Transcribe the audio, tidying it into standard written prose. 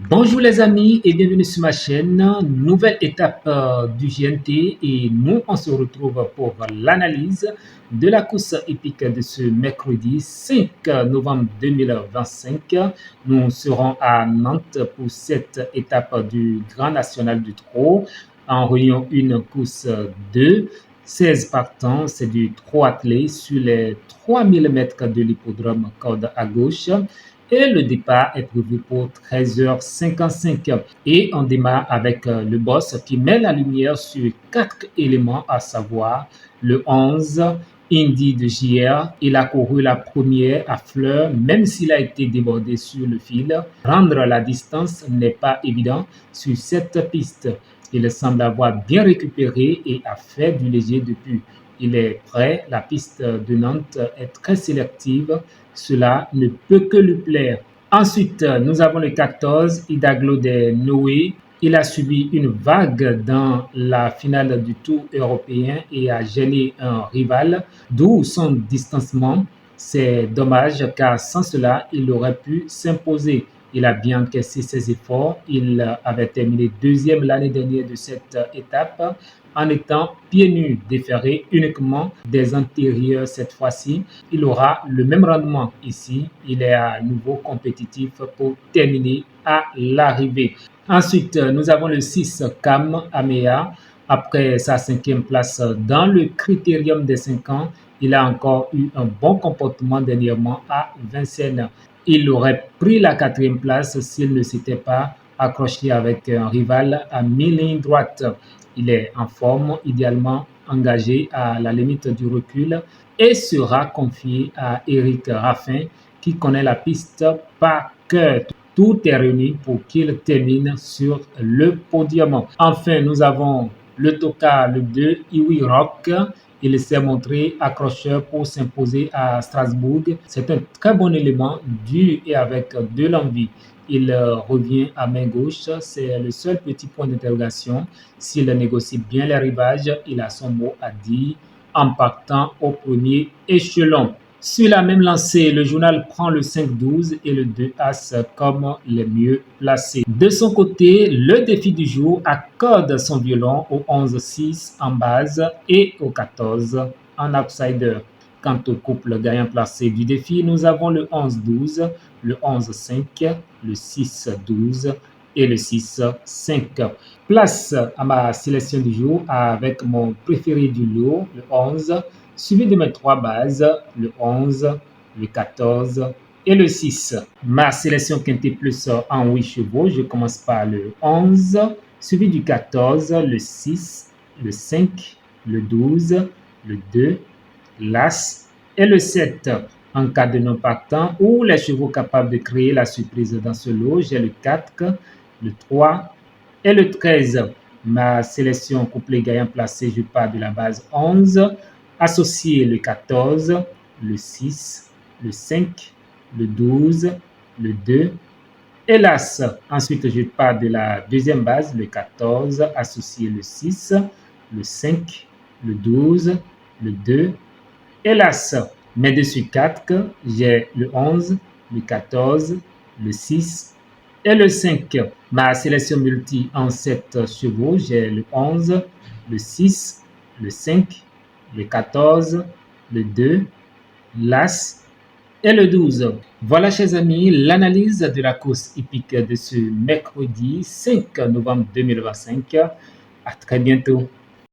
Bonjour les amis et bienvenue sur ma chaîne. Nouvelle étape du GNT et nous on se retrouve pour l'analyse de la course hippique de ce mercredi 5 novembre 2025. Nous serons à Nantes pour cette étape du Grand National du Trot en reliant une course de 16 partants. C'est du trot attelé sur les 3000 mètres de l'hippodrome corde à gauche. Et le départ est prévu pour 13h55. Et on démarre avec le boss qui met la lumière sur 4 éléments, à savoir le 11, Indy de JR. Il a couru la première à fleur, même s'il a été débordé sur le fil. Rendre la distance n'est pas évident sur cette piste. Il semble avoir bien récupéré et a fait du léger depuis. Il est prêt. La piste de Nantes est très sélective. Cela ne peut que lui plaire. Ensuite, nous avons le 14, Idaglo de Noé. Il a subi une vague dans la finale du Tour européen et a gêné un rival, d'où son distancement. C'est dommage car sans cela, il aurait pu s'imposer. Il a bien encaissé ses efforts. Il avait terminé deuxième l'année dernière de cette étape en étant pieds nus, déféré uniquement des antérieurs cette fois-ci. Il aura le même rendement ici. Il est à nouveau compétitif pour terminer à l'arrivée. Ensuite, nous avons le 6 Cam Amea. Après sa 5e place dans le critérium des 5 ans, il a encore eu un bon comportement dernièrement à Vincennes. Il aurait pris la 4e place s'il ne s'était pas accroché avec un rival à mi-ligne droite. Il est en forme, idéalement engagé à la limite du recul et sera confié à Eric Raffin qui connaît la piste par cœur. Tout est réuni pour qu'il termine sur le podium. Enfin, nous avons le Toka, le 2, Iwi Rock. Il s'est montré accrocheur pour s'imposer à Strasbourg. C'est un très bon élément dû et avec de l'envie. Il revient à main gauche. C'est le seul petit point d'interrogation. S'il négocie bien les rivages, il a son mot à dire en partant au premier échelon. Sur la même lancée, le journal prend le 5-12 et le 2-As comme les mieux placés. De son côté, le défi du jour accorde son violon au 11-6 en base et au 14 en outsider. Quant au couple gagnant placé du défi, nous avons le 11-12, le 11-5, le 6-12 et le 6-5. Place à ma sélection du jour avec mon préféré du lot, le 11, suivi de mes 3 bases, le 11, le 14 et le 6. Ma sélection quintet plus en 8 chevaux, je commence par le 11, suivi du 14, le 6, le 5, le 12, le 2, l'As et le 7. En cas de non partant ou les chevaux capables de créer la surprise dans ce lot, j'ai le 4, le 3 et le 13. Ma sélection couplet gagnant placé, je pars de la base 11, associé le 14, le 6, le 5, le 12, le 2 et l'As. Ensuite, je pars de la deuxième base, le 14, associé le 6, le 5, le 12, le 2 et l'As. Mes dessus 4, j'ai le 11, le 14, le 6 et le 5. Ma sélection multi en 7 chevaux, j'ai le 11, le 6, le 5, le 14, le 2, l'As et le 12. Voilà, chers amis, l'analyse de la course hippique de ce mercredi 5 novembre 2025. À très bientôt.